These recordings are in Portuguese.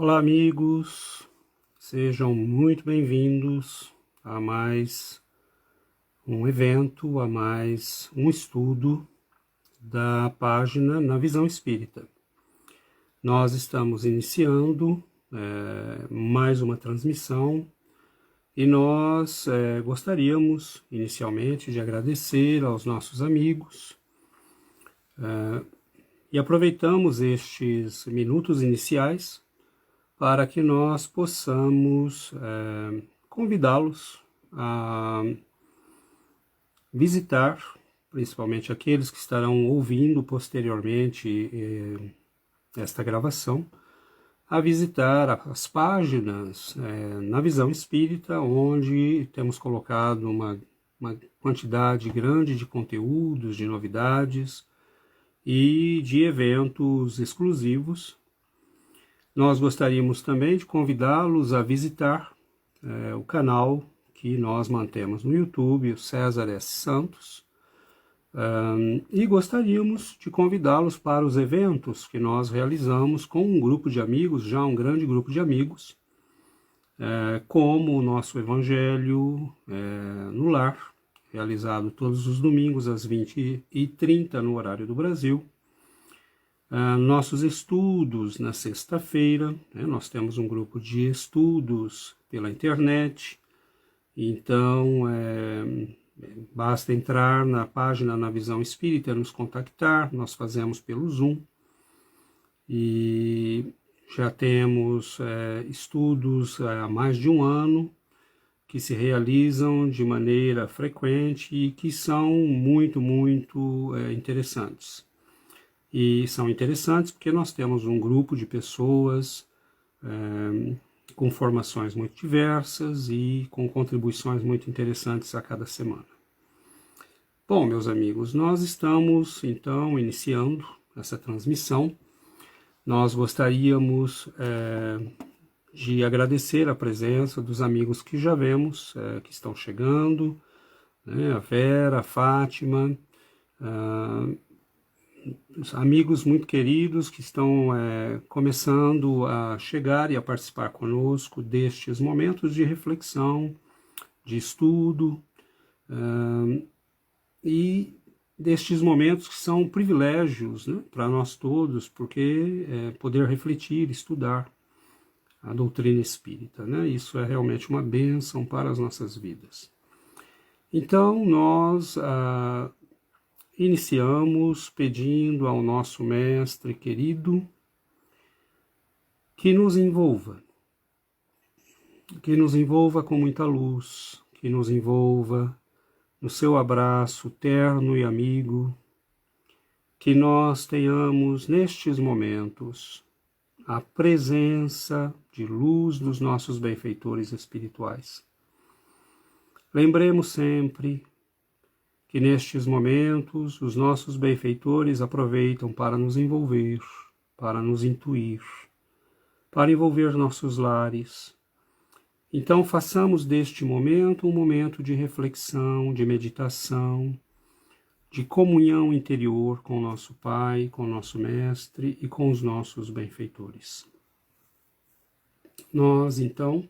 Olá, amigos, sejam muito bem-vindos a mais um evento, a mais um estudo da página Na Visão Espírita. Nós estamos iniciando mais uma transmissão e nós gostaríamos inicialmente de agradecer aos nossos amigos e aproveitamos estes minutos iniciais para que nós possamos convidá-los a visitar, principalmente aqueles que estarão ouvindo posteriormente esta gravação, a visitar as páginas Na Visão Espírita, onde temos colocado uma quantidade grande de conteúdos, de novidades e de eventos exclusivos. Nós gostaríamos também de convidá-los a visitar o canal que nós mantemos no YouTube, o César S. Santos, e gostaríamos de convidá-los para os eventos que nós realizamos com um grupo de amigos, já um grande grupo de amigos, como o nosso Evangelho no Lar, realizado todos os domingos às 20h30 no horário do Brasil. Nossos estudos na sexta-feira, nós temos um grupo de estudos pela internet, então basta entrar na página Na Visão Espírita, nos contactar, nós fazemos pelo Zoom, e já temos estudos há mais de um ano, que se realizam de maneira frequente e que são muito interessantes. E são interessantes porque nós temos um grupo de pessoas com formações muito diversas e com contribuições muito interessantes a cada semana. Bom, meus amigos, nós estamos então iniciando essa transmissão. Nós gostaríamos de agradecer a presença dos amigos que já vemos, que estão chegando, a Vera, a Fátima, os amigos muito queridos que estão começando a chegar e a participar conosco destes momentos de reflexão, de estudo, e destes momentos que são privilégios, para nós todos, porque poder refletir, estudar a doutrina espírita, isso é realmente uma bênção para as nossas vidas. Então, nós iniciamos pedindo ao nosso Mestre querido que nos envolva com muita luz, que nos envolva no seu abraço terno e amigo, que nós tenhamos nestes momentos a presença de luz dos nossos benfeitores espirituais. Lembremos sempre que nestes momentos os nossos benfeitores aproveitam para nos envolver, para nos intuir, para envolver nossos lares. Então façamos deste momento um momento de reflexão, de meditação, de comunhão interior com o nosso Pai, com o nosso Mestre e com os nossos benfeitores. Nós, então,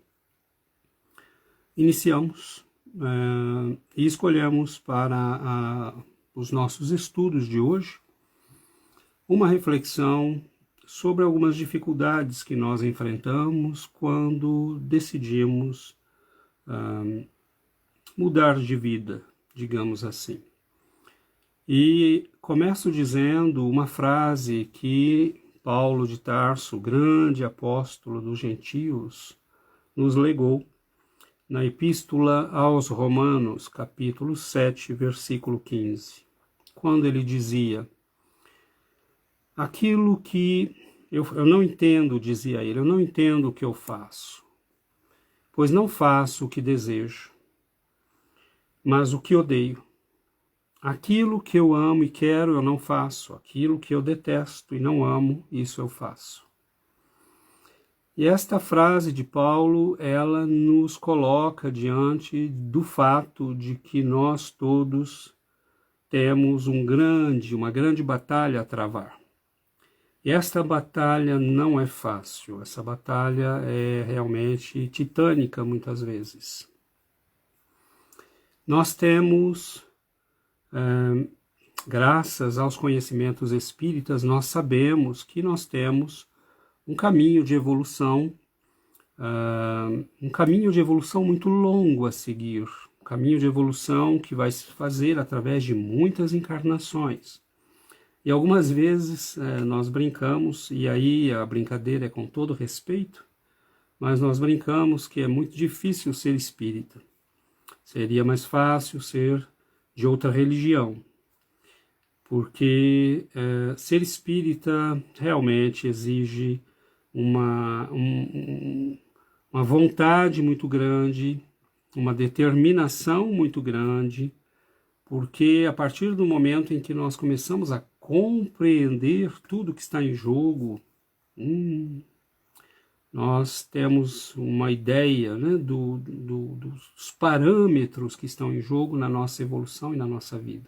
iniciamos e escolhemos para os nossos estudos de hoje uma reflexão sobre algumas dificuldades que nós enfrentamos quando decidimos mudar de vida, digamos assim. E começo dizendo uma frase que Paulo de Tarso, grande apóstolo dos gentios, nos legou na Epístola aos Romanos, capítulo 7, versículo 15, quando ele dizia: aquilo que eu não entendo, dizia ele, eu não entendo o que eu faço, pois não faço o que desejo, mas o que odeio. Aquilo que eu amo e quero eu não faço, aquilo que eu detesto e não amo, isso eu faço. E esta frase de Paulo, ela nos coloca diante do fato de que nós todos temos uma grande batalha a travar. E esta batalha não é fácil, essa batalha é realmente titânica muitas vezes. Nós temos, graças aos conhecimentos espíritas, nós sabemos que nós temos um caminho de evolução, muito longo a seguir, um caminho de evolução que vai se fazer através de muitas encarnações. E algumas vezes nós brincamos, e aí a brincadeira é com todo respeito, mas nós brincamos que é muito difícil ser espírita. Seria mais fácil ser de outra religião, porque ser espírita realmente exige uma vontade muito grande, uma determinação muito grande, porque a partir do momento em que nós começamos a compreender tudo que está em jogo, nós temos uma ideia, né, dos parâmetros que estão em jogo na nossa evolução e na nossa vida.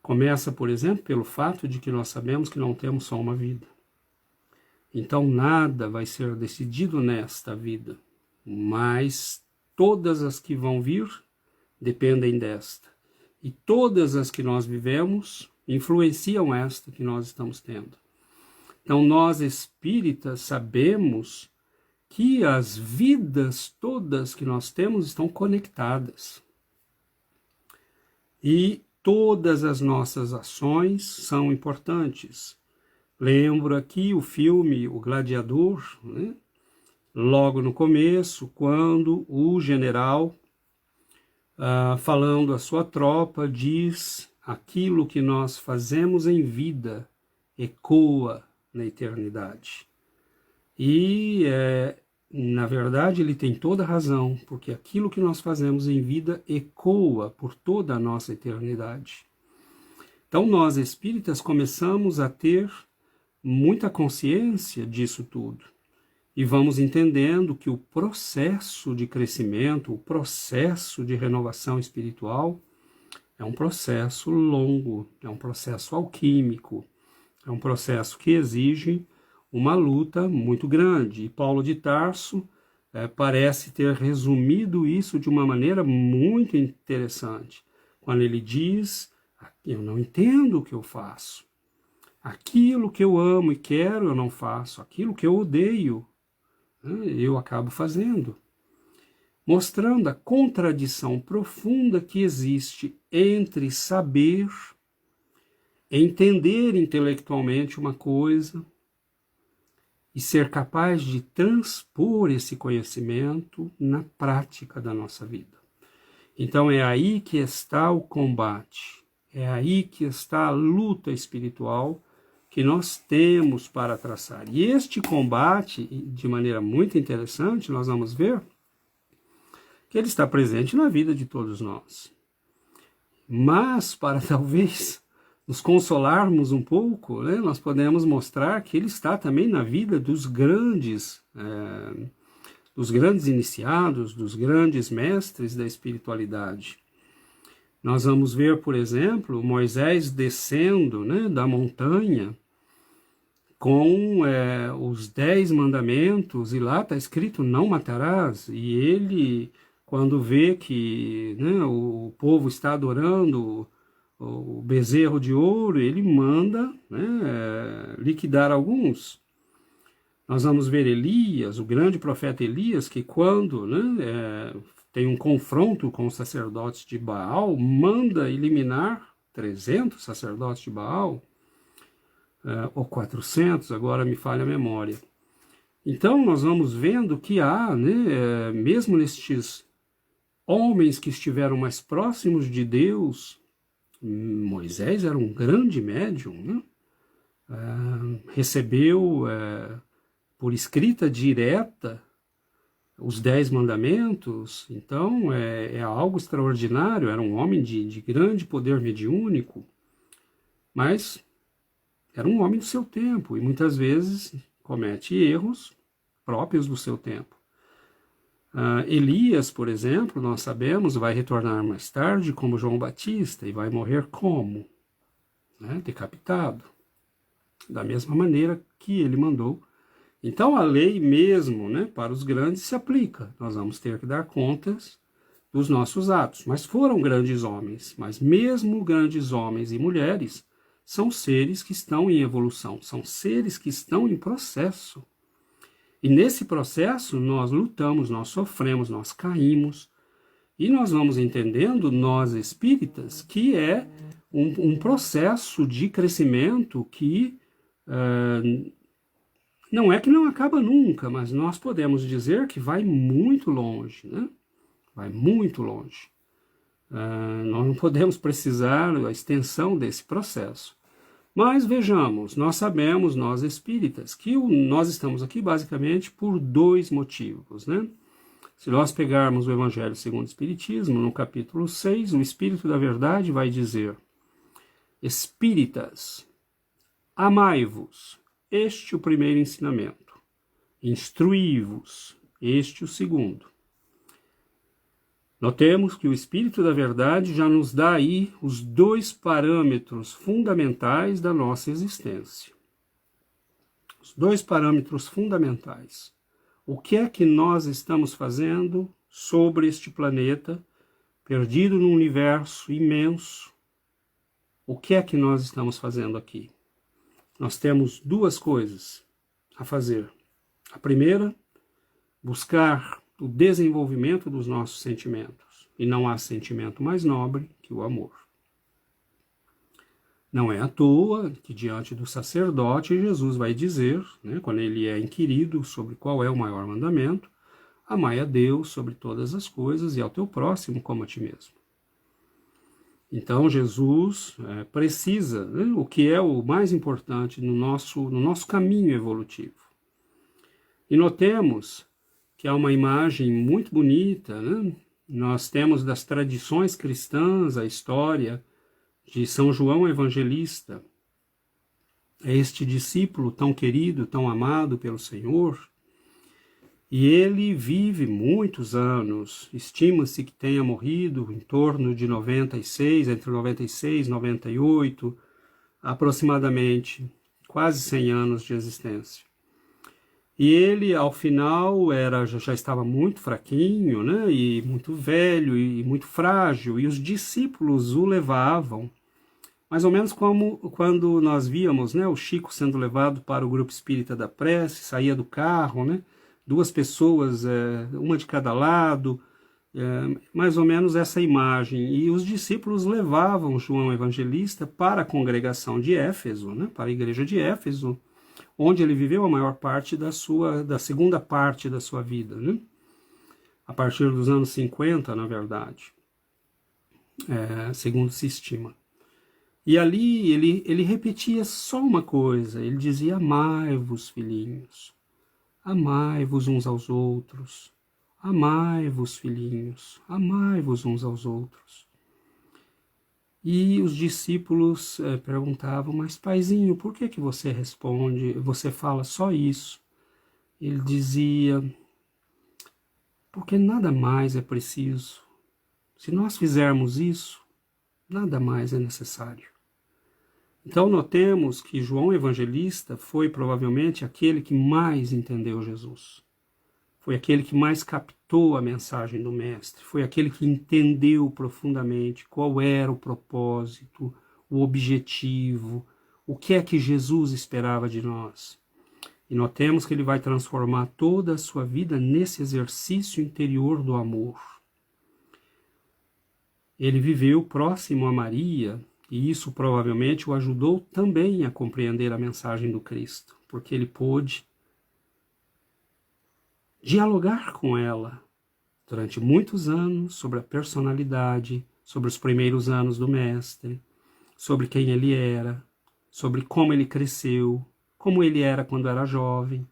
Começa, por exemplo, pelo fato de que nós sabemos que não temos só uma vida. Então nada vai ser decidido nesta vida, mas todas as que vão vir dependem desta. E todas as que nós vivemos influenciam esta que nós estamos tendo. Então nós espíritas sabemos que as vidas todas que nós temos estão conectadas. E todas as nossas ações são importantes. Lembro aqui o filme O Gladiador, né? Logo no começo, quando o general, falando à sua tropa, diz: aquilo que nós fazemos em vida ecoa na eternidade. E, na verdade, ele tem toda a razão, porque aquilo que nós fazemos em vida ecoa por toda a nossa eternidade. Então, nós espíritas começamos a ter muita consciência disso tudo. E vamos entendendo que o processo de crescimento, o processo de renovação espiritual é um processo longo, é um processo alquímico, é um processo que exige uma luta muito grande. E Paulo de Tarso parece ter resumido isso de uma maneira muito interessante, quando ele diz: eu não entendo o que eu faço. Aquilo que eu amo e quero, eu não faço. Aquilo que eu odeio, eu acabo fazendo. Mostrando a contradição profunda que existe entre saber, entender intelectualmente uma coisa e ser capaz de transpor esse conhecimento na prática da nossa vida. Então é aí que está o combate, é aí que está a luta espiritual que nós temos para traçar. E este combate, de maneira muito interessante, nós vamos ver que ele está presente na vida de todos nós. Mas, para talvez nos consolarmos um pouco, né, nós podemos mostrar que ele está também na vida dos grandes iniciados, dos grandes mestres da espiritualidade. Nós vamos ver, por exemplo, Moisés descendo, né, da montanha com os 10 mandamentos, e lá está escrito: não matarás. E ele, quando vê que, né, o povo está adorando o bezerro de ouro, ele manda, né, liquidar alguns. Nós vamos ver Elias, o grande profeta Elias, que quando, né, tem um confronto com os sacerdotes de Baal, manda eliminar 300 sacerdotes de Baal, ou 400, agora me falha a memória. Então nós vamos vendo que há, né, mesmo nestes homens que estiveram mais próximos de Deus, Moisés era um grande médium, né? Recebeu por escrita direta os 10 mandamentos. Então é algo extraordinário. Era um homem de grande poder mediúnico, mas era um homem do seu tempo e muitas vezes comete erros próprios do seu tempo. Elias, por exemplo, nós sabemos, vai retornar mais tarde como João Batista e vai morrer como? Decapitado. da mesma maneira que ele mandou. Então a lei mesmo, né, para os grandes se aplica. Nós vamos ter que dar contas dos nossos atos. Mas foram grandes homens, mas mesmo grandes homens e mulheres são seres que estão em evolução, são seres que estão em processo. E nesse processo nós lutamos, nós sofremos, nós caímos, e nós vamos entendendo, nós espíritas, que é um processo de crescimento que não é que não acaba nunca, mas nós podemos dizer que vai muito longe, né? Vai muito longe. Nós não podemos precisar da extensão desse processo. Mas vejamos, nós sabemos, nós espíritas, que nós estamos aqui basicamente por dois motivos, né? Se nós pegarmos o Evangelho segundo o Espiritismo, no capítulo 6, o Espírito da Verdade vai dizer: Espíritas, amai-vos, este o primeiro ensinamento. Instruí-vos, este o segundo. Notemos que o Espírito da Verdade já nos dá aí os dois parâmetros fundamentais da nossa existência. Os dois parâmetros fundamentais. O que é que nós estamos fazendo sobre este planeta, perdido num universo imenso? O que é que nós estamos fazendo aqui? Nós temos duas coisas a fazer. A primeira, buscar o desenvolvimento dos nossos sentimentos. E não há sentimento mais nobre que o amor. Não é à toa que diante do sacerdote Jesus vai dizer, né, quando ele é inquirido sobre qual é o maior mandamento: amai a Deus sobre todas as coisas e ao teu próximo como a ti mesmo. Então Jesus precisa, né, o que é o mais importante no nosso caminho evolutivo. E notemos que há uma imagem muito bonita, né? Nós temos das tradições cristãs a história de São João Evangelista, este discípulo tão querido, tão amado pelo Senhor, e ele vive muitos anos, estima-se que tenha morrido em torno de 96, entre 96 e 98, aproximadamente, quase 100 anos de existência. E ele, ao final, já estava muito fraquinho, né, e muito velho e muito frágil, e os discípulos o levavam, mais ou menos como quando nós víamos, né, o Chico sendo levado para o grupo espírita da prece, saía do carro, né, duas pessoas, uma de cada lado, mais ou menos essa imagem. E os discípulos levavam João Evangelista para a congregação de Éfeso, né, para a igreja de Éfeso, onde ele viveu a maior parte da segunda parte da sua vida, né? A partir dos anos 50, na verdade, segundo se estima. E ali ele repetia só uma coisa, ele dizia: amai-vos, filhinhos, amai-vos uns aos outros, amai-vos, filhinhos, amai-vos uns aos outros. E os discípulos perguntavam: mas paizinho, por que você fala só isso? Ele dizia: porque nada mais é preciso. Se nós fizermos isso, nada mais é necessário. Então notemos que João Evangelista foi provavelmente aquele que mais entendeu Jesus. Foi aquele que mais captou a mensagem do Mestre, foi aquele que entendeu profundamente qual era o propósito, o objetivo, o que é que Jesus esperava de nós. E notemos que ele vai transformar toda a sua vida nesse exercício interior do amor. Ele viveu próximo a Maria, e isso provavelmente o ajudou também a compreender a mensagem do Cristo, porque ele pôde dialogar com ela durante muitos anos sobre a personalidade, sobre os primeiros anos do Mestre, sobre quem ele era, sobre como ele cresceu, como ele era quando era jovem.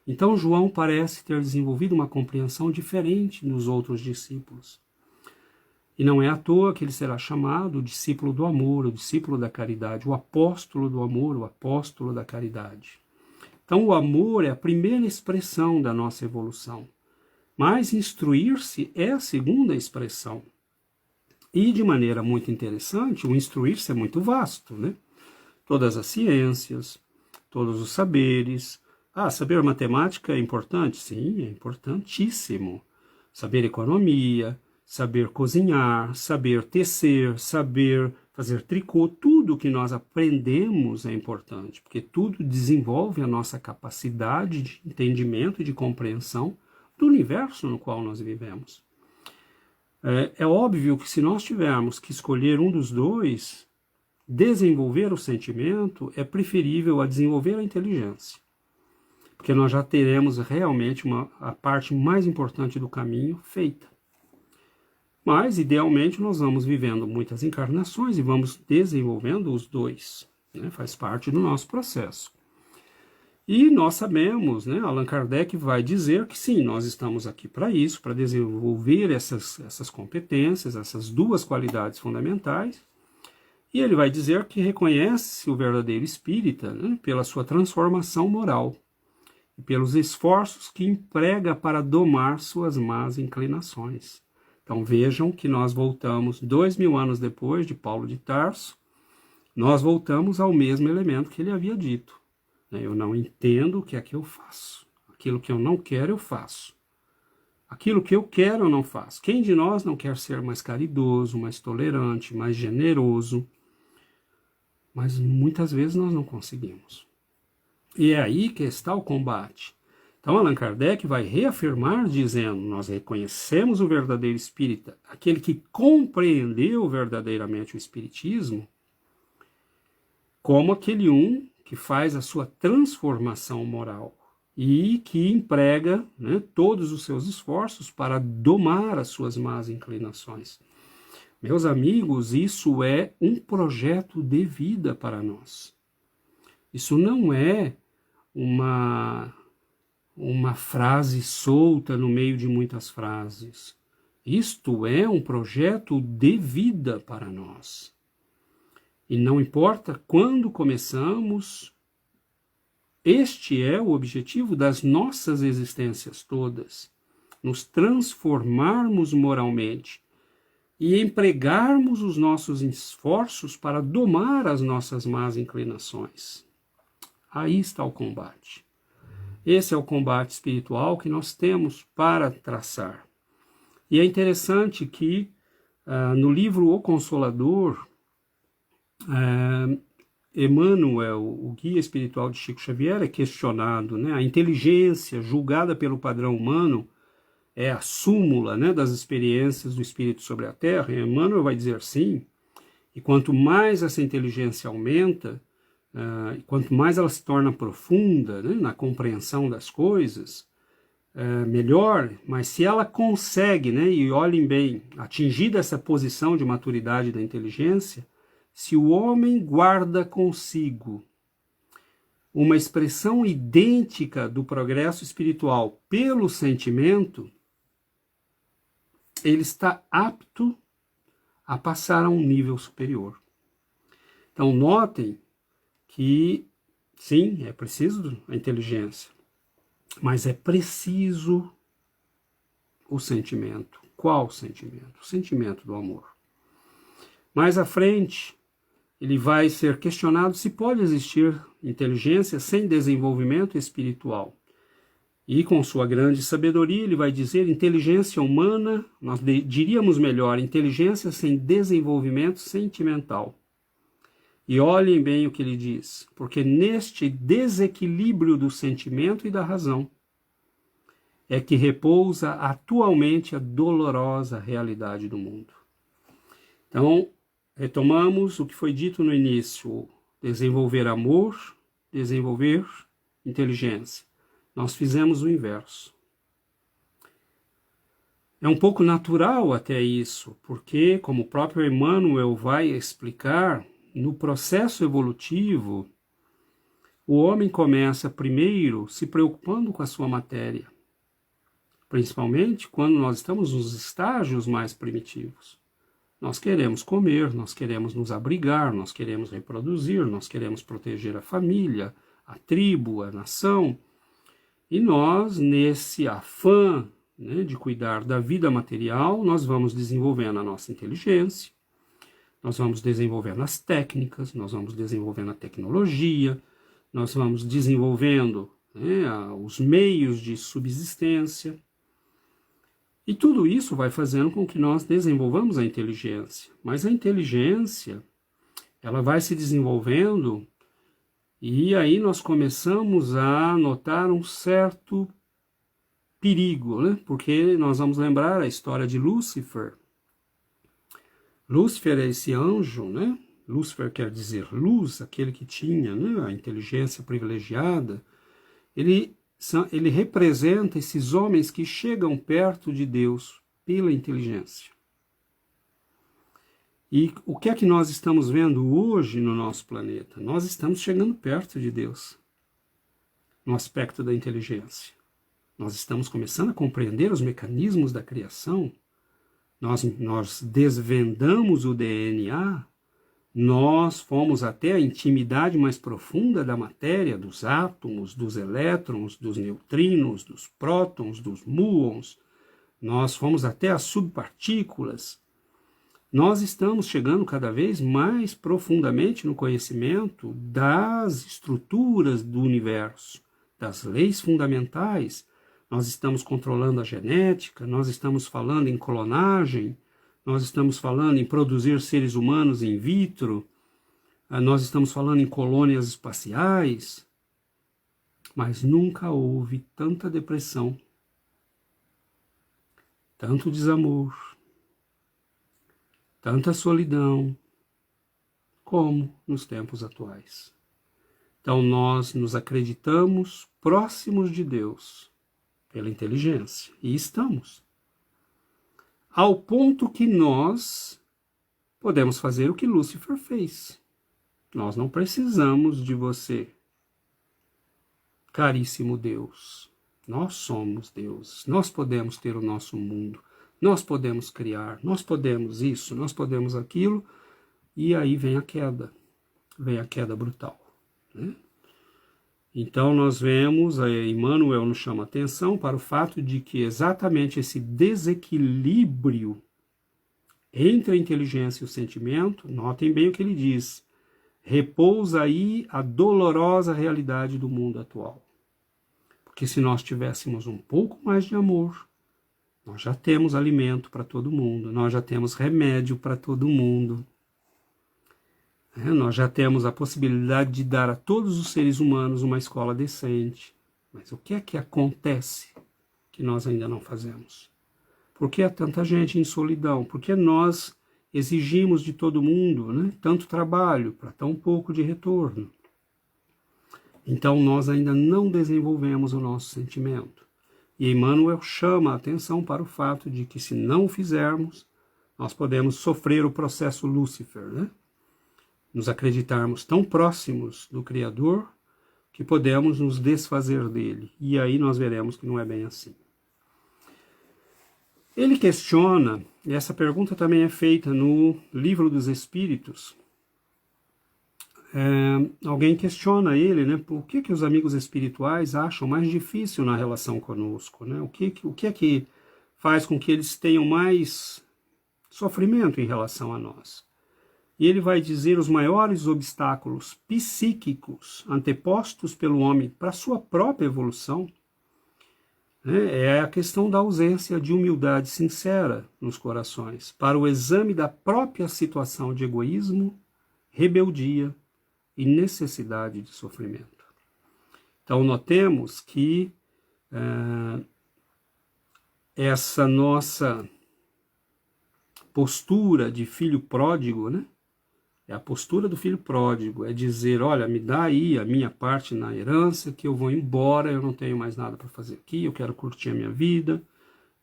Então João parece ter desenvolvido uma compreensão diferente dos outros discípulos. E não é à toa que ele será chamado o discípulo do amor, o discípulo da caridade, o apóstolo do amor, o apóstolo da caridade. Então o amor é a primeira expressão da nossa evolução, mas instruir-se é a segunda expressão. E de maneira muito interessante, o instruir-se é muito vasto, né? Todas as ciências, todos os saberes. Saber matemática é importante? Sim, é importantíssimo. Saber economia, saber cozinhar, saber tecer, saber fazer tricô, tudo que nós aprendemos é importante, porque tudo desenvolve a nossa capacidade de entendimento e de compreensão do universo no qual nós vivemos. É óbvio que se nós tivermos que escolher um dos dois, desenvolver o sentimento é preferível a desenvolver a inteligência, porque nós já teremos realmente a parte mais importante do caminho feita. Mas, idealmente, nós vamos vivendo muitas encarnações e vamos desenvolvendo os dois, né? Faz parte do nosso processo. E nós sabemos, né? Allan Kardec vai dizer que sim, nós estamos aqui para isso, para desenvolver essas competências, essas duas qualidades fundamentais. E ele vai dizer que reconhece o verdadeiro espírita, né? Pela sua transformação moral e pelos esforços que emprega para domar suas más inclinações. Então vejam que nós voltamos 2000 anos depois de Paulo de Tarso, nós voltamos ao mesmo elemento que ele havia dito. Eu não entendo o que é que eu faço. Aquilo que eu não quero, eu faço. Aquilo que eu quero, eu não faço. Quem de nós não quer ser mais caridoso, mais tolerante, mais generoso? Mas muitas vezes nós não conseguimos. E é aí que está o combate. Então Allan Kardec vai reafirmar dizendo, nós reconhecemos o verdadeiro espírita, aquele que compreendeu verdadeiramente o espiritismo, como aquele que faz a sua transformação moral e que emprega, né, todos os seus esforços para domar as suas más inclinações. Meus amigos, isso é um projeto de vida para nós. Isso não é uma frase solta no meio de muitas frases. Isto é um projeto de vida para nós. E não importa quando começamos, este é o objetivo das nossas existências todas. Nos transformarmos moralmente e empregarmos os nossos esforços para domar as nossas más inclinações. Aí está o combate. Esse é o combate espiritual que nós temos para traçar. E é interessante que no livro O Consolador, Emmanuel, o guia espiritual de Chico Xavier, é questionado, né? A inteligência julgada pelo padrão humano é a súmula, né, das experiências do espírito sobre a Terra. E Emmanuel vai dizer sim, e quanto mais essa inteligência aumenta, quanto mais ela se torna profunda, né, na compreensão das coisas, melhor. Mas se ela consegue, né, e olhem bem, atingida essa posição de maturidade da inteligência, se o homem guarda consigo uma expressão idêntica do progresso espiritual pelo sentimento, ele está apto a passar a um nível superior. Então notem que, sim, é preciso a inteligência, mas é preciso o sentimento. Qual sentimento? O sentimento do amor. Mais à frente, ele vai ser questionado se pode existir inteligência sem desenvolvimento espiritual. E com sua grande sabedoria, ele vai dizer inteligência humana, nós diríamos melhor, inteligência sem desenvolvimento sentimental. E olhem bem o que ele diz, porque neste desequilíbrio do sentimento e da razão é que repousa atualmente a dolorosa realidade do mundo. Então, retomamos o que foi dito no início: desenvolver amor, desenvolver inteligência. Nós fizemos o inverso. É um pouco natural até isso, porque, como o próprio Emmanuel vai explicar, no processo evolutivo, o homem começa primeiro se preocupando com a sua matéria, principalmente quando nós estamos nos estágios mais primitivos. Nós queremos comer, nós queremos nos abrigar, nós queremos reproduzir, nós queremos proteger a família, a tribo, a nação. E nós, nesse afã, né, de cuidar da vida material, nós vamos desenvolvendo a nossa inteligência, nós vamos desenvolvendo as técnicas, nós vamos desenvolvendo a tecnologia, nós vamos desenvolvendo, né, os meios de subsistência, e tudo isso vai fazendo com que nós desenvolvamos a inteligência. Mas a inteligência, ela vai se desenvolvendo, e aí nós começamos a notar um certo perigo, né? Porque nós vamos lembrar a história de Lúcifer. Lúcifer é esse anjo, né? Lúcifer quer dizer luz, aquele que tinha, né, a inteligência privilegiada. Ele representa esses homens que chegam perto de Deus pela inteligência. E o que é que nós estamos vendo hoje no nosso planeta? Nós estamos chegando perto de Deus no aspecto da inteligência. Nós estamos começando a compreender os mecanismos da criação. Nós desvendamos o DNA, nós fomos até a intimidade mais profunda da matéria, dos átomos, dos elétrons, dos neutrinos, dos prótons, dos muons, nós fomos até as subpartículas. Nós estamos chegando cada vez mais profundamente no conhecimento das estruturas do universo, das leis fundamentais. Nós estamos controlando a genética, nós estamos falando em clonagem, nós estamos falando em produzir seres humanos in vitro, nós estamos falando em colônias espaciais, mas nunca houve tanta depressão, tanto desamor, tanta solidão, como nos tempos atuais. Então nós nos acreditamos próximos de Deus, pela inteligência, e estamos. Ao ponto que nós podemos fazer o que Lúcifer fez. Nós não precisamos de você, caríssimo Deus. Nós somos Deus. Nós podemos ter o nosso mundo. Nós podemos criar. Nós podemos isso, nós podemos aquilo. E aí vem a queda. Vem a queda brutal, né? Então nós vemos, Emmanuel nos chama a atenção para o fato de que exatamente esse desequilíbrio entre a inteligência e o sentimento, notem bem o que ele diz, repousa aí a dolorosa realidade do mundo atual. Porque se nós tivéssemos um pouco mais de amor, nós já temos alimento para todo mundo, nós já temos remédio para todo mundo. Nós já temos a possibilidade de dar a todos os seres humanos uma escola decente. Mas o que é que acontece que nós ainda não fazemos? Por que há tanta gente em solidão? Porque nós exigimos de todo mundo, né, tanto trabalho para tão pouco de retorno. Então nós ainda não desenvolvemos o nosso sentimento. E Emmanuel chama a atenção para o fato de que se não o fizermos, nós podemos sofrer o processo Lúcifer, né? Nos acreditarmos tão próximos do Criador que podemos nos desfazer dele. E aí nós veremos que não é bem assim. Ele questiona, e essa pergunta também é feita no Livro dos Espíritos. Alguém questiona ele, né? Por que os amigos espirituais acham mais difícil na relação conosco, né? O que é que faz com que eles tenham mais sofrimento em relação a nós? E ele vai dizer os maiores obstáculos psíquicos antepostos pelo homem para a sua própria evolução, né, é a questão da ausência de humildade sincera nos corações, para o exame da própria situação de egoísmo, rebeldia e necessidade de sofrimento. Então notemos que essa nossa postura de filho pródigo, né? É a postura do filho pródigo, é dizer, olha, me dá aí a minha parte na herança, que eu vou embora, eu não tenho mais nada para fazer aqui, eu quero curtir a minha vida,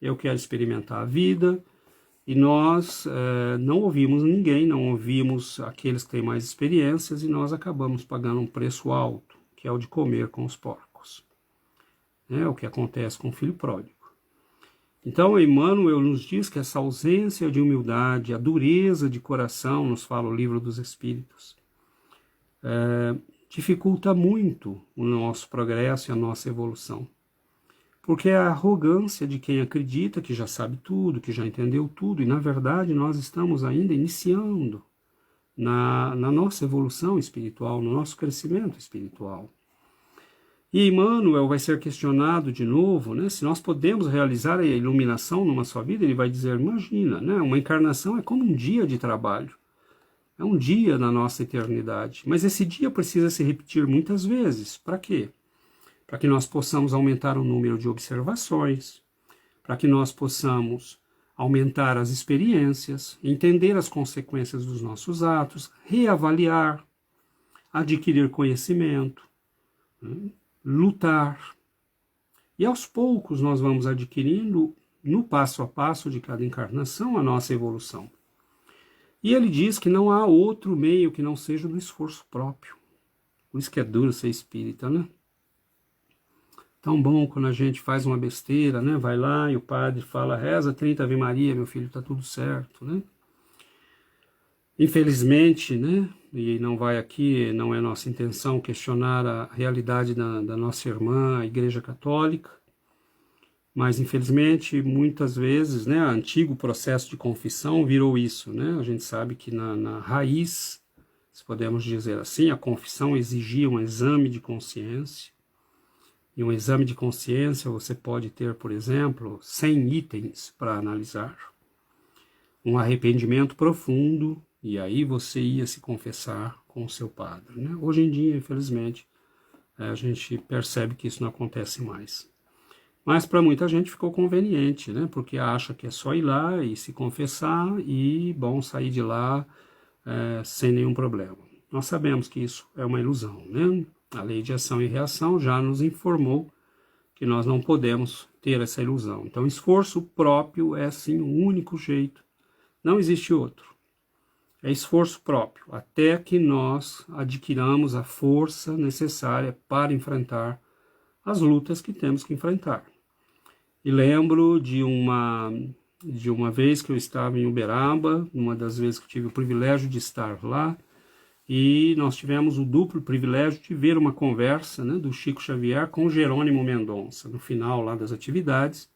eu quero experimentar a vida. E nós não ouvimos ninguém, não ouvimos aqueles que têm mais experiências, e nós acabamos pagando um preço alto, que é o de comer com os porcos. É o que acontece com o filho pródigo. Então, Emmanuel nos diz que essa ausência de humildade, a dureza de coração, nos fala o Livro dos Espíritos, dificulta muito o nosso progresso e a nossa evolução. Porque é a arrogância de quem acredita que já sabe tudo, que já entendeu tudo, e na verdade nós estamos ainda iniciando na nossa evolução espiritual, no nosso crescimento espiritual. E Emmanuel vai ser questionado de novo, né? Se nós podemos realizar a iluminação numa só vida, ele vai dizer, imagina, né? Uma encarnação é como um dia de trabalho. É um dia na nossa eternidade. Mas esse dia precisa se repetir muitas vezes. Para quê? Para que nós possamos aumentar o número de observações, para que nós possamos aumentar as experiências, entender as consequências dos nossos atos, reavaliar, adquirir conhecimento, né? Lutar. E aos poucos nós vamos adquirindo, no passo a passo de cada encarnação, a nossa evolução. E ele diz que não há outro meio que não seja do esforço próprio. Por isso que é duro ser espírita, né? Tão bom quando a gente faz uma besteira, né? Vai lá e o padre fala, reza 30 Ave Maria, meu filho, tá tudo certo, né? Infelizmente, né? E não vai aqui, não é nossa intenção questionar a realidade da nossa irmã, a Igreja Católica, mas infelizmente, muitas vezes, né, o antigo processo de confissão virou isso, né? A gente sabe que na raiz, se podemos dizer assim, a confissão exigia um exame de consciência, e um exame de consciência você pode ter, por exemplo, 100 itens para analisar, um arrependimento profundo, e aí você ia se confessar com o seu padre, né? Hoje em dia, infelizmente, a gente percebe que isso não acontece mais. Mas para muita gente ficou conveniente, né? Porque acha que é só ir lá e se confessar e, bom, sair de lá sem nenhum problema. Nós sabemos que isso é uma ilusão, né? A lei de ação e reação já nos informou que nós não podemos ter essa ilusão. Então, esforço próprio é, sim, o único jeito. Não existe outro. É esforço próprio, até que nós adquiramos a força necessária para enfrentar as lutas que temos que enfrentar. E lembro de uma vez que eu estava em Uberaba, uma das vezes que tive o privilégio de estar lá, e nós tivemos o duplo privilégio de ver uma conversa, né, do Chico Xavier com Jerônimo Mendonça, no final lá das atividades.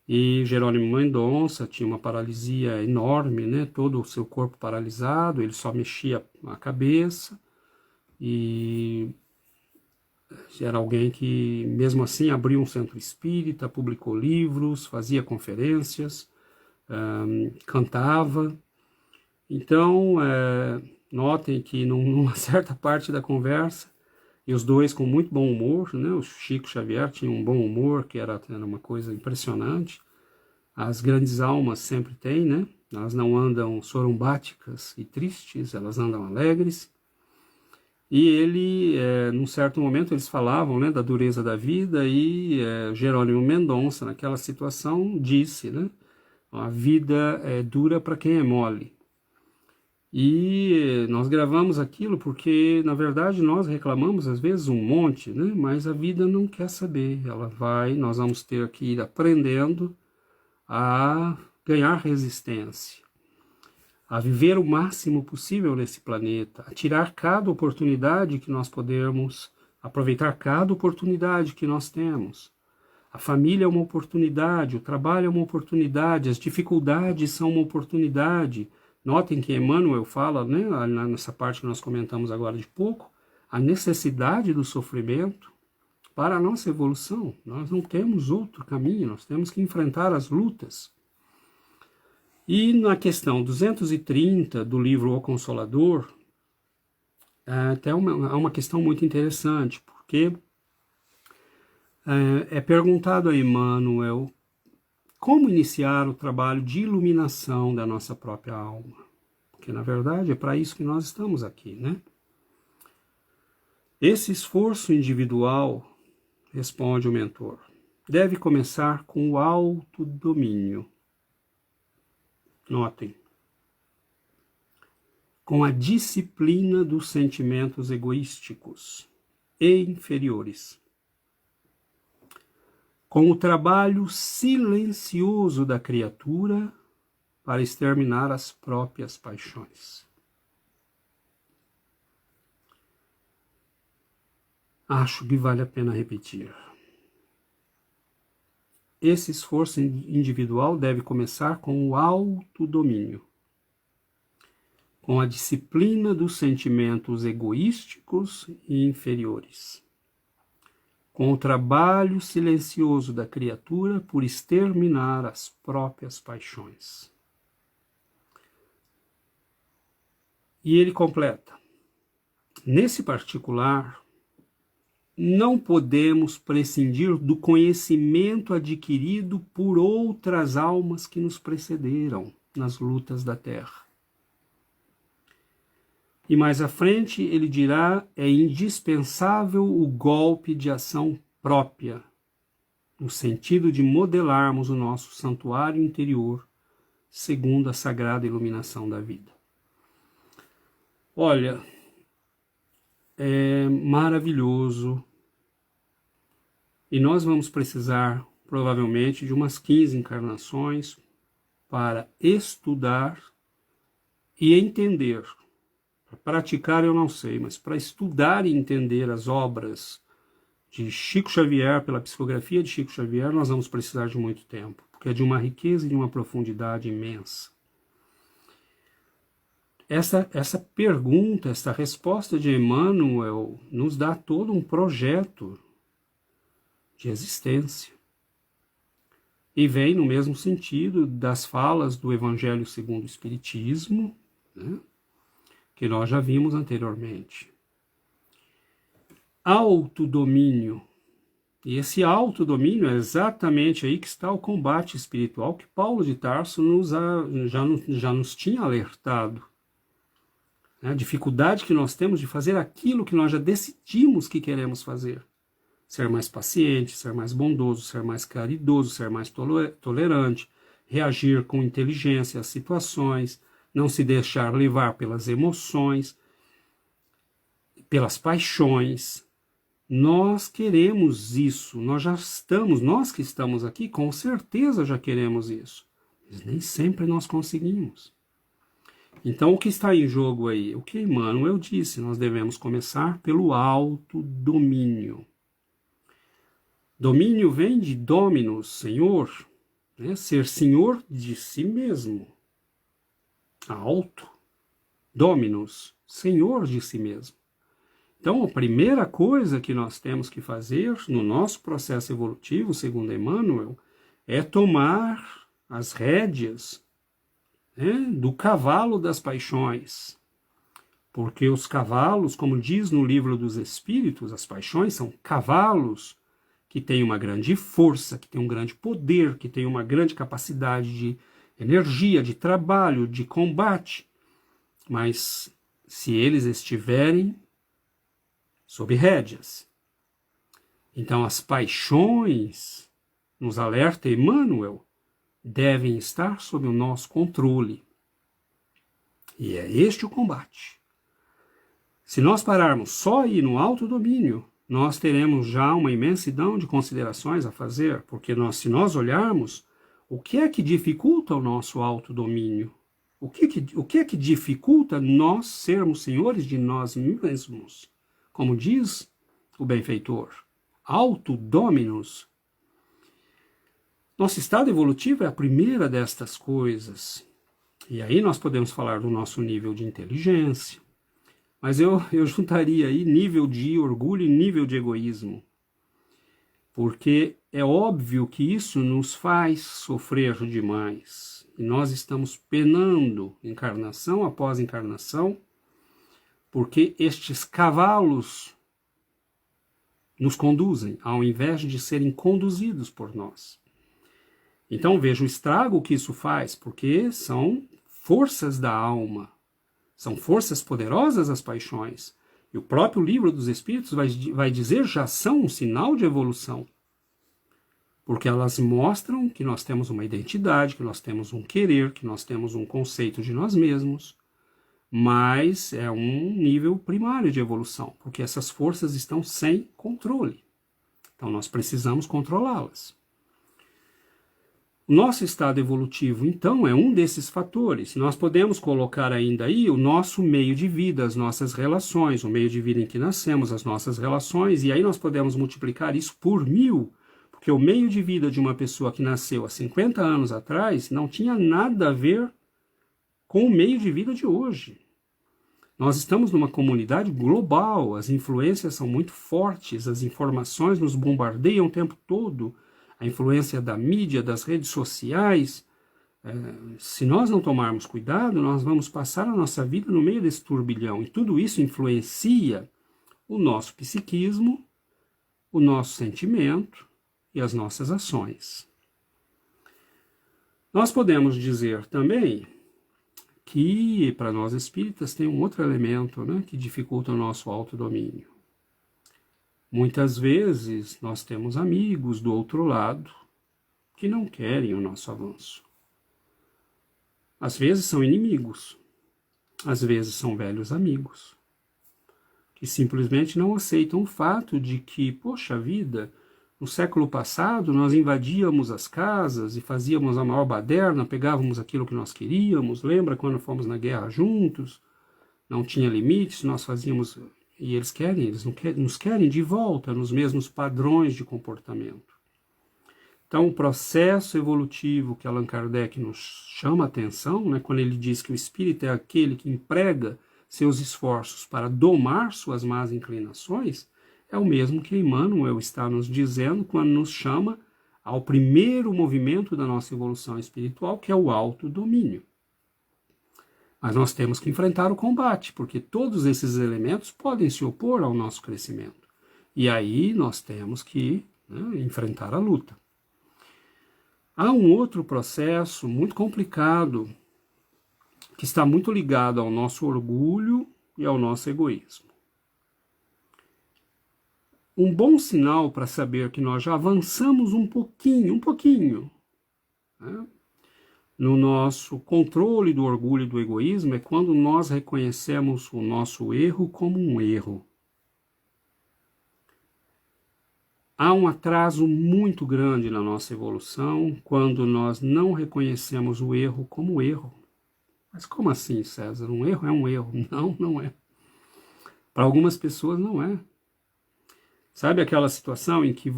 E Jerônimo Mendonça tinha uma paralisia enorme, né? Todo o seu corpo paralisado, ele só mexia a cabeça, e era alguém que, mesmo assim, abriu um centro espírita, publicou livros, fazia conferências, cantava. Então, notem que numa certa parte da conversa, e os dois com muito bom humor, né? O Chico Xavier tinha um bom humor, que era uma coisa impressionante. As grandes almas sempre têm, né? Elas não andam sorumbáticas e tristes, elas andam alegres. E ele, num certo momento, eles falavam, né, da dureza da vida, e Jerônimo Mendonça, naquela situação, disse, né? A vida é dura para quem é mole. E nós gravamos aquilo porque, na verdade, nós reclamamos às vezes um monte, né? Mas a vida não quer saber. Nós vamos ter que ir aprendendo a ganhar resistência, a viver o máximo possível nesse planeta, a tirar cada oportunidade que nós podemos, aproveitar cada oportunidade que nós temos. A família é uma oportunidade, o trabalho é uma oportunidade, as dificuldades são uma oportunidade. Notem que Emmanuel fala, né, nessa parte que nós comentamos agora de pouco, a necessidade do sofrimento para a nossa evolução. Nós não temos outro caminho, nós temos que enfrentar as lutas. E na questão 230 do livro O Consolador, até há uma questão muito interessante, porque é perguntado a Emmanuel como iniciar o trabalho de iluminação da nossa própria alma? Porque, na verdade, é para isso que nós estamos aqui, né? Esse esforço individual, responde o mentor, deve começar com o autodomínio. Notem. Com a disciplina dos sentimentos egoísticos e inferiores. Com o trabalho silencioso da criatura para exterminar as próprias paixões. Acho que vale a pena repetir. Esse esforço individual deve começar com o autodomínio, com a disciplina dos sentimentos egoísticos e inferiores. com o trabalho silencioso da criatura por exterminar as próprias paixões. E ele completa: nesse particular, não podemos prescindir do conhecimento adquirido por outras almas que nos precederam nas lutas da Terra. E mais à frente ele dirá: é indispensável o golpe de ação própria, no sentido de modelarmos o nosso santuário interior segundo a sagrada iluminação da vida. Olha, é maravilhoso, e nós vamos precisar provavelmente de umas 15 encarnações para estudar e entender. Para praticar eu não sei, mas para estudar e entender as obras de Chico Xavier, pela psicografia de Chico Xavier, nós vamos precisar de muito tempo, porque é de uma riqueza e de uma profundidade imensa. Essa pergunta, essa resposta de Emmanuel nos dá todo um projeto de existência. E vem no mesmo sentido das falas do Evangelho segundo o Espiritismo, né, que nós já vimos anteriormente. Autodomínio. E esse autodomínio é exatamente aí que está o combate espiritual que Paulo de Tarso já nos tinha alertado. A dificuldade que nós temos de fazer aquilo que nós já decidimos que queremos fazer. Ser mais paciente, ser mais bondoso, ser mais caridoso, ser mais tolerante, reagir com inteligência às situações, não se deixar levar pelas emoções, pelas paixões. Nós queremos isso, nós que estamos aqui, com certeza já queremos isso. Mas nem sempre nós conseguimos. Então, o que está em jogo aí? O que Emmanuel disse, nós devemos começar pelo autodomínio. Domínio vem de dominus, senhor, né? Ser senhor de si mesmo. Auto, dominus, senhor de si mesmo. Então, a primeira coisa que nós temos que fazer no nosso processo evolutivo, segundo Emmanuel, é tomar as rédeas, né, do cavalo das paixões. Porque os cavalos, como diz no Livro dos Espíritos, as paixões são cavalos que têm uma grande força, que têm um grande poder, que têm uma grande capacidade de energia, de trabalho, de combate. Mas se eles estiverem sob rédeas. Então as paixões, nos alerta Emmanuel, devem estar sob o nosso controle. E é este o combate. Se nós pararmos só aí no autodomínio, nós teremos já uma imensidão de considerações a fazer, porque se nós olharmos, o que é que dificulta o nosso autodomínio? O que é que dificulta nós sermos senhores de nós mesmos? Como diz o benfeitor, autodominus. Nosso estado evolutivo é a primeira destas coisas. E aí nós podemos falar do nosso nível de inteligência. Mas eu juntaria aí nível de orgulho e nível de egoísmo. Porque é óbvio que isso nos faz sofrer demais. E nós estamos penando encarnação após encarnação, porque estes cavalos nos conduzem, ao invés de serem conduzidos por nós. Então veja o estrago que isso faz, porque são forças da alma, são forças poderosas as paixões. E o próprio Livro dos Espíritos vai dizer já são um sinal de evolução. Porque elas mostram que nós temos uma identidade, que nós temos um querer, que nós temos um conceito de nós mesmos, mas é um nível primário de evolução, porque essas forças estão sem controle. Então nós precisamos controlá-las. O nosso estado evolutivo, então, é um desses fatores. Nós podemos colocar ainda aí o nosso meio de vida, as nossas relações, o meio de vida em que nascemos, as nossas relações, e aí nós podemos multiplicar isso por 1000, porque o meio de vida de uma pessoa que nasceu há 50 anos atrás não tinha nada a ver com o meio de vida de hoje. Nós estamos numa comunidade global, as influências são muito fortes, as informações nos bombardeiam o tempo todo, a influência da mídia, das redes sociais. Se nós não tomarmos cuidado, nós vamos passar a nossa vida no meio desse turbilhão, e tudo isso influencia o nosso psiquismo, o nosso sentimento e as nossas ações. Nós podemos dizer também que, para nós espíritas, tem um outro elemento, né, que dificulta o nosso autodomínio. Muitas vezes nós temos amigos do outro lado que não querem o nosso avanço. Às vezes são inimigos, às vezes são velhos amigos, que simplesmente não aceitam o fato de que, poxa vida, no século passado nós invadíamos as casas e fazíamos a maior baderna, pegávamos aquilo que nós queríamos, lembra quando fomos na guerra juntos? Não tinha limites, nós fazíamos, e eles nos querem de volta nos mesmos padrões de comportamento. Então, o processo evolutivo que Allan Kardec nos chama a atenção, né, quando ele diz que o espírito é aquele que emprega seus esforços para domar suas más inclinações, é o mesmo que Emmanuel está nos dizendo quando nos chama ao primeiro movimento da nossa evolução espiritual, que é o autodomínio. Mas nós temos que enfrentar o combate, porque todos esses elementos podem se opor ao nosso crescimento. E aí nós temos que, né, enfrentar a luta. Há um outro processo muito complicado que está muito ligado ao nosso orgulho e ao nosso egoísmo. Um bom sinal para saber que nós já avançamos um pouquinho, né, no nosso controle do orgulho e do egoísmo é quando nós reconhecemos o nosso erro como um erro. Há um atraso muito grande na nossa evolução quando nós não reconhecemos o erro como erro. Mas como assim, César? Um erro é um erro. Não, não é. Para algumas pessoas não é. Sabe aquela situação em que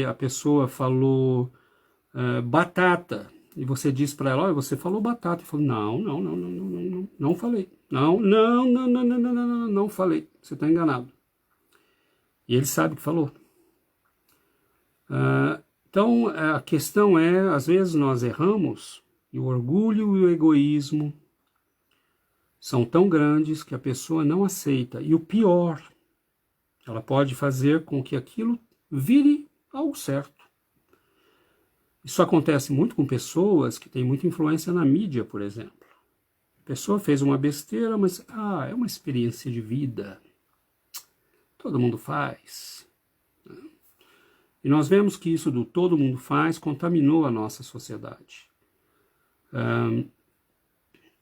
a pessoa falou batata, e você diz para ela, olha, você falou batata. E falou, não falei. Não falei. Você está enganado. E ele sabe que falou. Então, a questão é, às vezes nós erramos, e o orgulho e o egoísmo são tão grandes que a pessoa não aceita. E o pior, ela pode fazer com que aquilo vire algo certo. Isso acontece muito com pessoas que têm muita influência na mídia, por exemplo. A pessoa fez uma besteira, mas é uma experiência de vida. Todo mundo faz. E nós vemos que isso do todo mundo faz contaminou a nossa sociedade.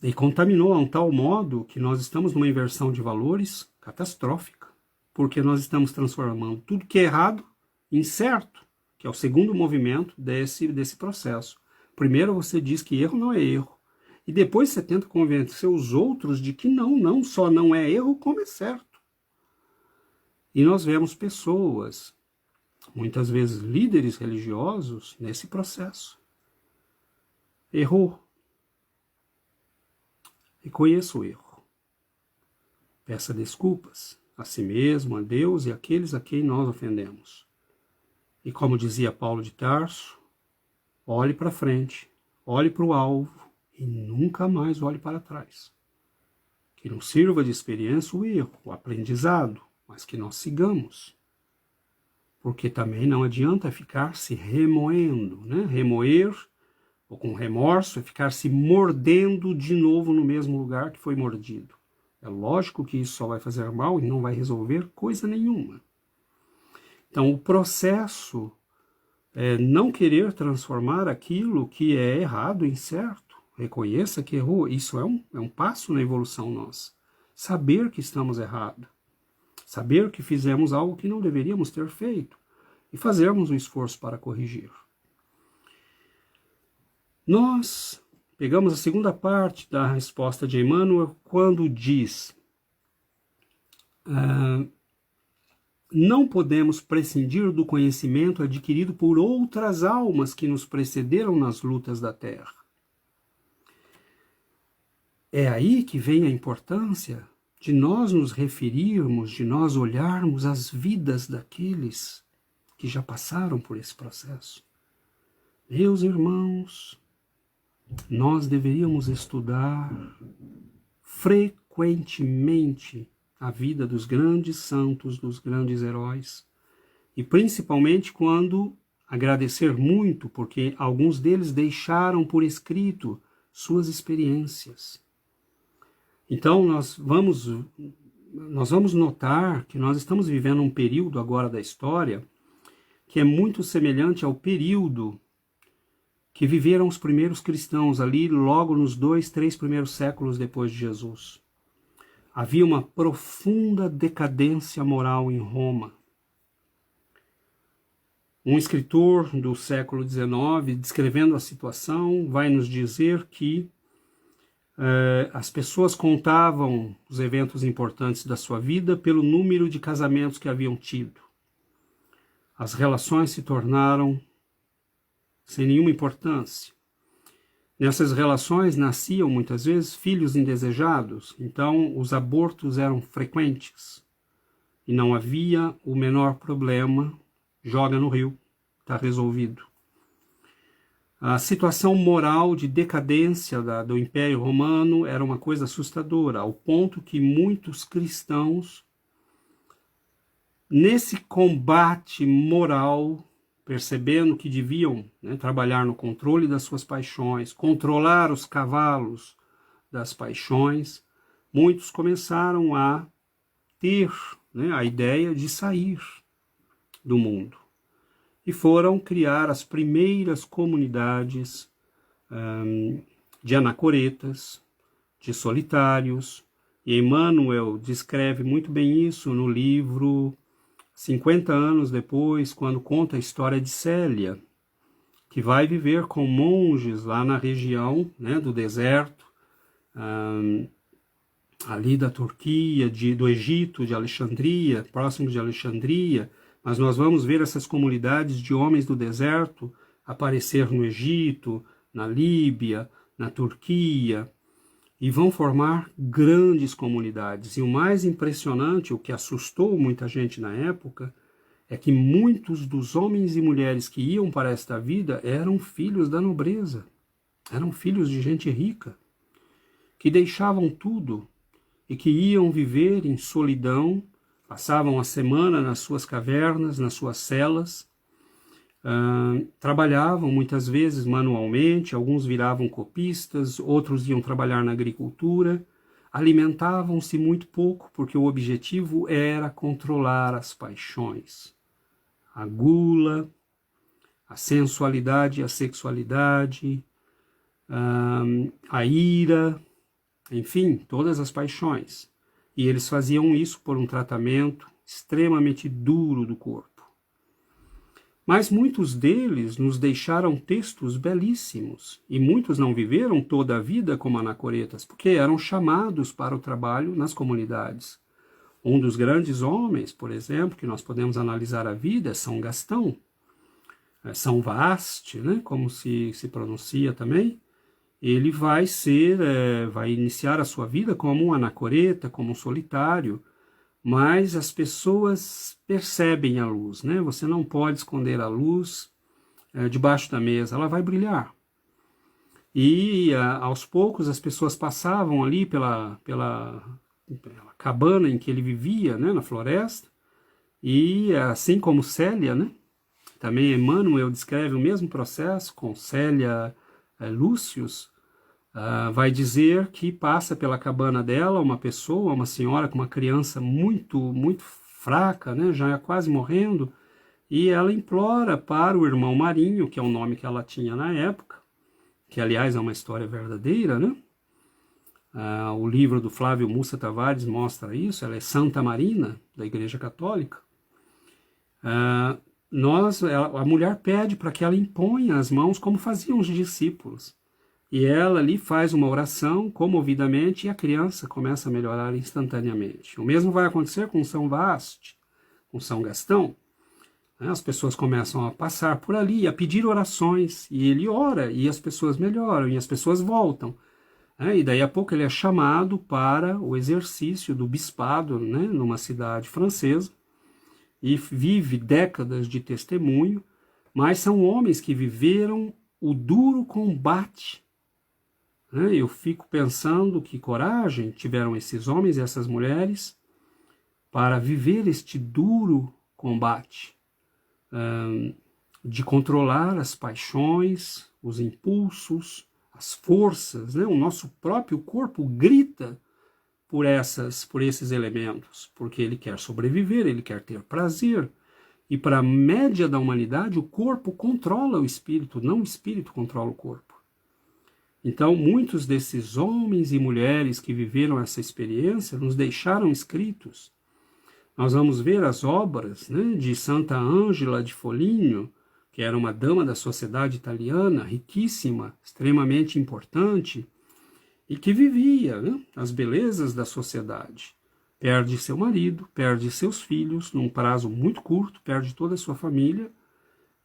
E contaminou a um tal modo que nós estamos numa inversão de valores catastrófica, porque nós estamos transformando tudo que é errado em certo, que é o segundo movimento desse processo. Primeiro você diz que erro não é erro, e depois você tenta convencer os outros de que não só não é erro, como é certo. E nós vemos pessoas, muitas vezes líderes religiosos, nesse processo. Errou. Reconheça o erro. Peça desculpas a si mesmo, a Deus e àqueles a quem nós ofendemos. E como dizia Paulo de Tarso, olhe para frente, olhe para o alvo e nunca mais olhe para trás. Que não sirva de experiência o erro, o aprendizado, mas que nós sigamos. Porque também não adianta ficar se remoendo, né? Remoer, ou com remorso, é ficar se mordendo de novo no mesmo lugar que foi mordido. É lógico que isso só vai fazer mal e não vai resolver coisa nenhuma. Então, o processo é não querer transformar aquilo que é errado em certo. Reconheça que errou. Isso é um passo na evolução nossa. Saber que estamos errados. Saber que fizemos algo que não deveríamos ter feito. E fazermos um esforço para corrigir. Nós pegamos a segunda parte da resposta de Emmanuel quando diz: não podemos prescindir do conhecimento adquirido por outras almas que nos precederam nas lutas da Terra. É aí que vem a importância de nós nos referirmos, de nós olharmos as vidas daqueles que já passaram por esse processo. Meus irmãos, nós deveríamos estudar frequentemente a vida dos grandes santos, dos grandes heróis, e principalmente quando agradecer muito, porque alguns deles deixaram por escrito suas experiências. Então nós vamos notar que nós estamos vivendo um período agora da história que é muito semelhante ao período que viveram os primeiros cristãos ali logo nos 2, 3 primeiros séculos depois de Jesus. Havia uma profunda decadência moral em Roma. Um escritor do século XIX, descrevendo a situação, vai nos dizer que as pessoas contavam os eventos importantes da sua vida pelo número de casamentos que haviam tido. As relações se tornaram sem nenhuma importância. Nessas relações nasciam muitas vezes filhos indesejados, então os abortos eram frequentes e não havia o menor problema, joga no rio, está resolvido. A situação moral de decadência do Império Romano era uma coisa assustadora, ao ponto que muitos cristãos, nesse combate moral, percebendo que deviam trabalhar no controle das suas paixões, controlar os cavalos das paixões, muitos começaram a ter a ideia de sair do mundo. E foram criar as primeiras comunidades de anacoretas, de solitários. E Emmanuel descreve muito bem isso no livro 50 anos depois, quando conta a história de Célia, que vai viver com monges lá na região do deserto, ali da Turquia, do Egito, de Alexandria, próximo de Alexandria. Mas nós vamos ver essas comunidades de homens do deserto aparecer no Egito, na Líbia, na Turquia, e vão formar grandes comunidades. E o mais impressionante, o que assustou muita gente na época, é que muitos dos homens e mulheres que iam para esta vida eram filhos da nobreza, eram filhos de gente rica, que deixavam tudo e que iam viver em solidão, passavam a semana nas suas cavernas, nas suas celas, trabalhavam muitas vezes manualmente, alguns viravam copistas, outros iam trabalhar na agricultura, alimentavam-se muito pouco, porque o objetivo era controlar as paixões, a gula, a sensualidade e a sexualidade, a ira, enfim, todas as paixões. E eles faziam isso por um tratamento extremamente duro do corpo. Mas muitos deles nos deixaram textos belíssimos, e muitos não viveram toda a vida como anacoretas, porque eram chamados para o trabalho nas comunidades. Um dos grandes homens, por exemplo, que nós podemos analisar a vida é São Gastão, São Vaste, como se pronuncia também. Ele vai iniciar a sua vida como um anacoreta, como um solitário, mas as pessoas percebem a luz, Você não pode esconder a luz debaixo da mesa, ela vai brilhar. E aos poucos as pessoas passavam ali pela cabana em que ele vivia, na floresta, e assim como Célia, também Emmanuel descreve o mesmo processo com Célia Lúcius, vai dizer que passa pela cabana dela uma pessoa, uma senhora com uma criança muito, muito fraca, já quase morrendo, e ela implora para o irmão Marinho, que é o nome que ela tinha na época, que aliás é uma história verdadeira, o livro do Flávio Mussa Tavares mostra isso, ela é Santa Marina, da Igreja Católica. A mulher pede para que ela imponha as mãos como faziam os discípulos. E ela ali faz uma oração comovidamente e a criança começa a melhorar instantaneamente. O mesmo vai acontecer com São Vaste, com São Gastão. As pessoas começam a passar por ali, a pedir orações, e ele ora, e as pessoas melhoram, e as pessoas voltam. E daí a pouco ele é chamado para o exercício do bispado, né, numa cidade francesa, e vive décadas de testemunho, mas são homens que viveram o duro combate. Eu fico pensando que coragem tiveram esses homens e essas mulheres para viver este duro combate, de controlar as paixões, os impulsos, as forças, né? O nosso próprio corpo grita por esses elementos, porque ele quer sobreviver, ele quer ter prazer. E para a média da humanidade, o corpo controla o espírito, não o espírito controla o corpo. Então, muitos desses homens e mulheres que viveram essa experiência nos deixaram escritos. Nós vamos ver as obras, né, de Santa Ângela de Foligno, que era uma dama da sociedade italiana, riquíssima, extremamente importante, e que vivia, né, as belezas da sociedade. Perde seu marido, perde seus filhos num prazo muito curto, perde toda a sua família,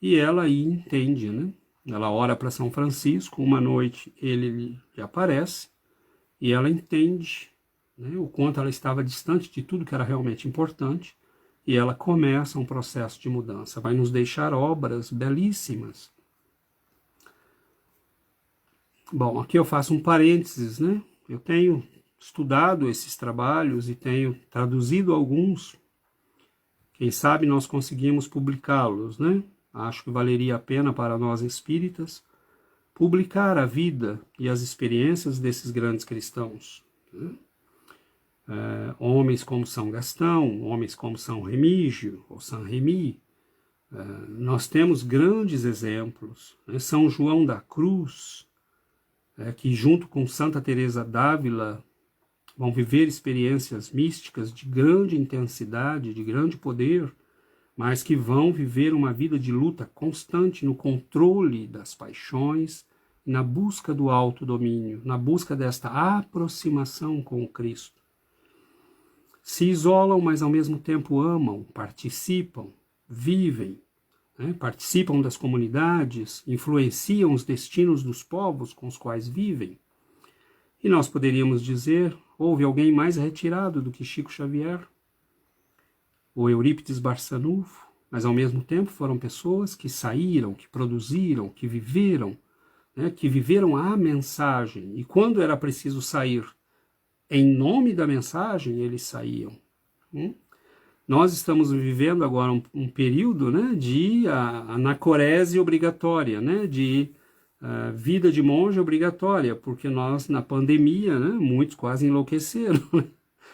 e ela aí entende, né? Ela ora para São Francisco, uma noite ele lhe aparece, e ela entende, né, o quanto ela estava distante de tudo que era realmente importante, e ela começa um processo de mudança, vai nos deixar obras belíssimas. Bom, aqui eu faço um parênteses, né? Eu tenho estudado esses trabalhos e tenho traduzido alguns. Quem sabe nós conseguimos publicá-los, né? Acho que valeria a pena para nós espíritas publicar a vida e as experiências desses grandes cristãos, né? Homens como São Gastão, homens como São Remígio ou São Remi. Nós temos grandes exemplos, né? São João da Cruz, que junto com Santa Teresa d'Ávila vão viver experiências místicas de grande intensidade, de grande poder, mas que vão viver uma vida de luta constante no controle das paixões, na busca do autodomínio, na busca desta aproximação com o Cristo. Se isolam, mas ao mesmo tempo amam, participam, vivem, né? Participam das comunidades, influenciam os destinos dos povos com os quais vivem. E nós poderíamos dizer, houve alguém mais retirado do que Chico Xavier, ou Eurípides Barçanufo, mas ao mesmo tempo foram pessoas que saíram, que produziram, que viveram, né, que viveram a mensagem. E quando era preciso sair em nome da mensagem, eles saíam. Nós estamos vivendo agora um período, né, de anacorese obrigatória, né, de vida de monge obrigatória, porque nós, na pandemia, né, muitos quase enlouqueceram. Né?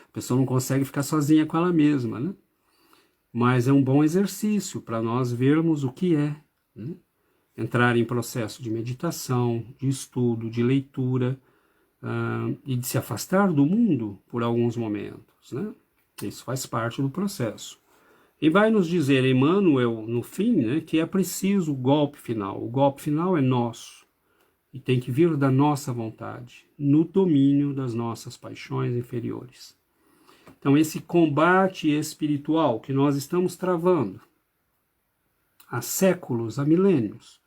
A pessoa não consegue ficar sozinha com ela mesma, né? Mas é um bom exercício para nós vermos o que é, né? Entrar em processo de meditação, de estudo, de leitura, e de se afastar do mundo por alguns momentos, né? Isso faz parte do processo. E vai nos dizer Emmanuel, no fim, né, que é preciso o golpe final. O golpe final é nosso e tem que vir da nossa vontade, no domínio das nossas paixões inferiores. Então, esse combate espiritual que nós estamos travando há séculos, há milênios,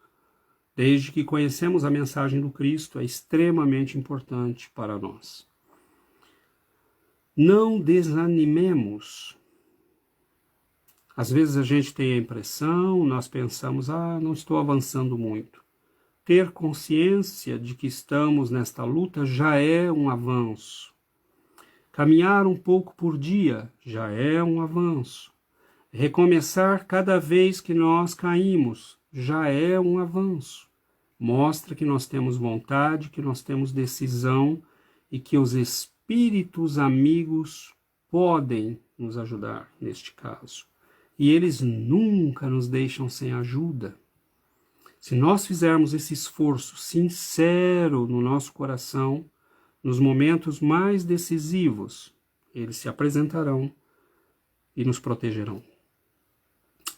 desde que conhecemos a mensagem do Cristo, é extremamente importante para nós. Não desanimemos. Às vezes a gente tem a impressão, nós pensamos, não estou avançando muito. Ter consciência de que estamos nesta luta já é um avanço. Caminhar um pouco por dia já é um avanço. Recomeçar cada vez que nós caímos já é um avanço. Mostra que nós temos vontade, que nós temos decisão e que os espíritos amigos podem nos ajudar neste caso. E eles nunca nos deixam sem ajuda. Se nós fizermos esse esforço sincero no nosso coração, nos momentos mais decisivos, eles se apresentarão e nos protegerão.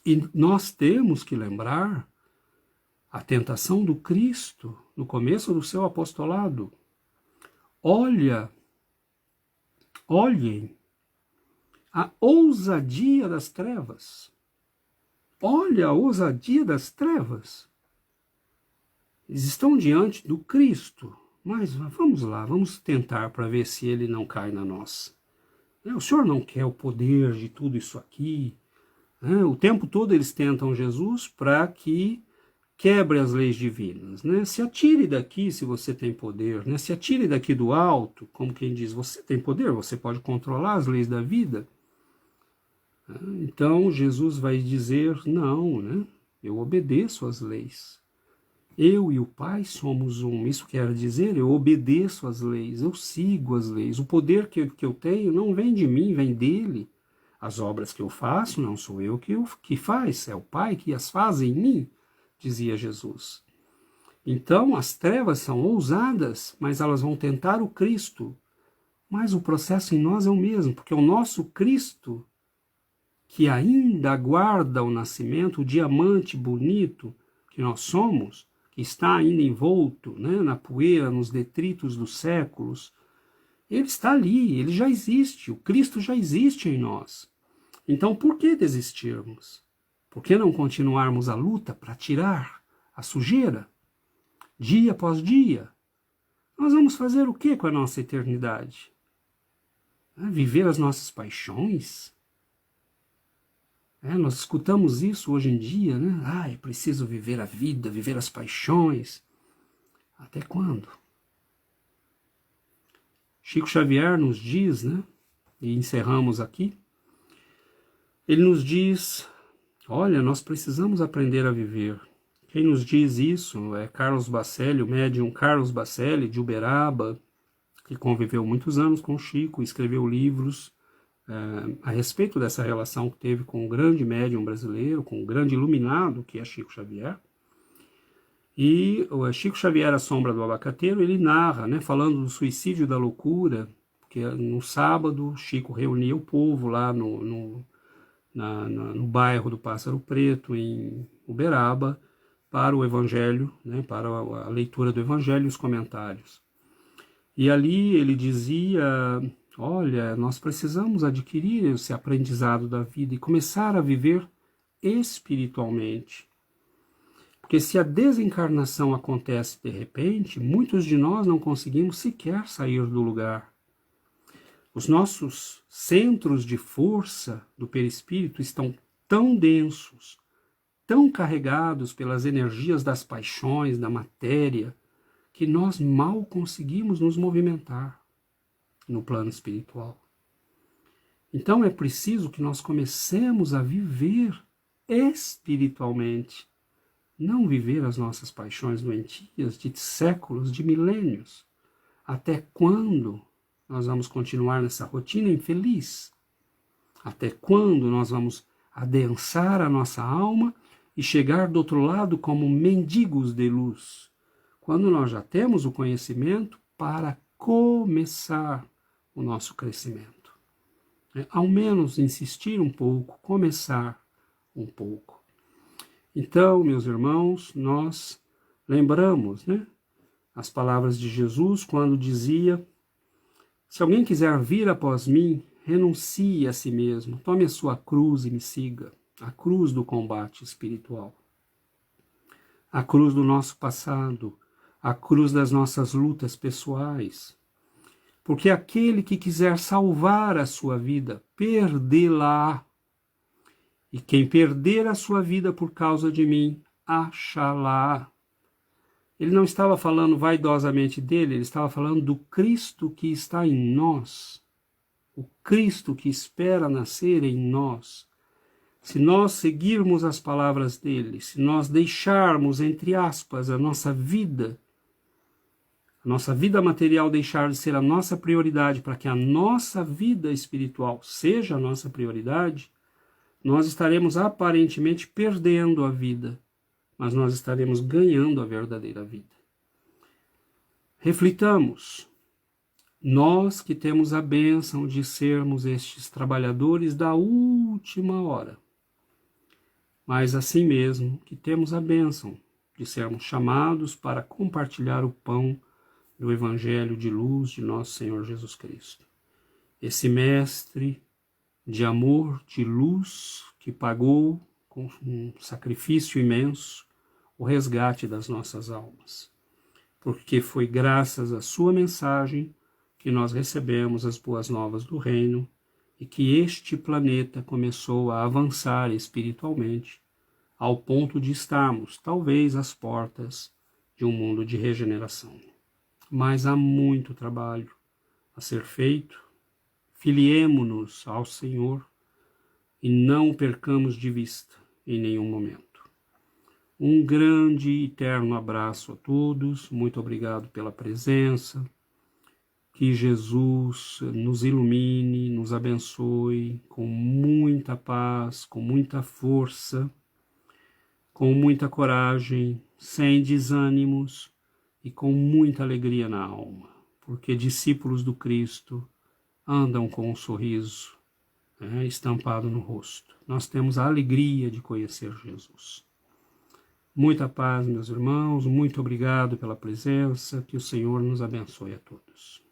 E nós temos que lembrar a tentação do Cristo no começo do seu apostolado. Olhem a ousadia das trevas. Olha a ousadia das trevas. Eles estão diante do Cristo, mas vamos lá, vamos tentar para ver se ele não cai na nossa. O senhor não quer o poder de tudo isso aqui? O tempo todo eles tentam Jesus para que quebre as leis divinas. Se atire daqui se você tem poder. Se atire daqui do alto, como quem diz, você tem poder, você pode controlar as leis da vida. Então Jesus vai dizer, não, eu obedeço às leis. Eu e o Pai somos um. Isso quer dizer, eu obedeço às leis, eu sigo as leis. O poder que eu tenho não vem de mim, vem dele. As obras que eu faço não sou eu que faz, é o Pai que as faz em mim, dizia Jesus. Então as trevas são ousadas, mas elas vão tentar o Cristo. Mas o processo em nós é o mesmo, porque o nosso Cristo, que ainda aguarda o nascimento, o diamante bonito que nós somos, que está ainda envolto na poeira, nos detritos dos séculos, ele está ali, ele já existe, o Cristo já existe em nós. Então, por que desistirmos? Por que não continuarmos a luta para tirar a sujeira, dia após dia? Nós vamos fazer o que com a nossa eternidade? Viver as nossas paixões? Nós escutamos isso hoje em dia, é preciso viver a vida, viver as paixões. Até quando? Chico Xavier nos diz, e encerramos aqui, ele nos diz, olha, nós precisamos aprender a viver. Quem nos diz isso é Carlos Bacelli, o médium Carlos Bacelli, de Uberaba, que conviveu muitos anos com Chico, escreveu livros a respeito dessa relação que teve com o grande médium brasileiro, com o grande iluminado que é Chico Xavier. E o Chico Xavier, A Sombra do Abacateiro, ele narra, falando do suicídio da loucura, que no sábado Chico reunia o povo lá no bairro do Pássaro Preto, em Uberaba, para o Evangelho, para a leitura do Evangelho e os comentários. E ali ele dizia, olha, nós precisamos adquirir esse aprendizado da vida e começar a viver espiritualmente. Porque se a desencarnação acontece de repente, muitos de nós não conseguimos sequer sair do lugar. Os nossos centros de força do perispírito estão tão densos, tão carregados pelas energias das paixões, da matéria, que nós mal conseguimos nos movimentar no plano espiritual. Então é preciso que nós comecemos a viver espiritualmente, não viver as nossas paixões doentias de séculos, de milênios. Até quando nós vamos continuar nessa rotina infeliz? Até quando nós vamos adensar a nossa alma e chegar do outro lado como mendigos de luz? Quando nós já temos o conhecimento para começar o nosso crescimento. Ao menos insistir um pouco, começar um pouco. Então, meus irmãos, nós lembramos as palavras de Jesus quando dizia: se alguém quiser vir após mim, renuncie a si mesmo, tome a sua cruz e me siga. A cruz do combate espiritual. A cruz do nosso passado, a cruz das nossas lutas pessoais. Porque aquele que quiser salvar a sua vida, perdê-la. E quem perder a sua vida por causa de mim, achá-la. Ele não estava falando vaidosamente dele, ele estava falando do Cristo que está em nós. O Cristo que espera nascer em nós. Se nós seguirmos as palavras dele, se nós deixarmos, entre aspas, a nossa vida material deixar de ser a nossa prioridade para que a nossa vida espiritual seja a nossa prioridade, nós estaremos aparentemente perdendo a vida, mas nós estaremos ganhando a verdadeira vida. Reflitamos, nós que temos a bênção de sermos estes trabalhadores da última hora, mas assim mesmo que temos a bênção de sermos chamados para compartilhar o pão do Evangelho de luz de nosso Senhor Jesus Cristo. Esse mestre de amor, de luz, que pagou com um sacrifício imenso o resgate das nossas almas. porque foi graças à sua mensagem que nós recebemos as boas novas do reino e que este planeta começou a avançar espiritualmente ao ponto de estarmos, talvez, às portas de um mundo de regeneração. Mas há muito trabalho a ser feito. Filiemo-nos ao Senhor e não o percamos de vista em nenhum momento. Um grande e eterno abraço a todos, muito obrigado pela presença, que Jesus nos ilumine, nos abençoe com muita paz, com muita força, com muita coragem, sem desânimos e com muita alegria na alma, porque discípulos do Cristo andam com um sorriso estampado no rosto. Nós temos a alegria de conhecer Jesus. Muita paz, meus irmãos, muito obrigado pela presença, que o Senhor nos abençoe a todos.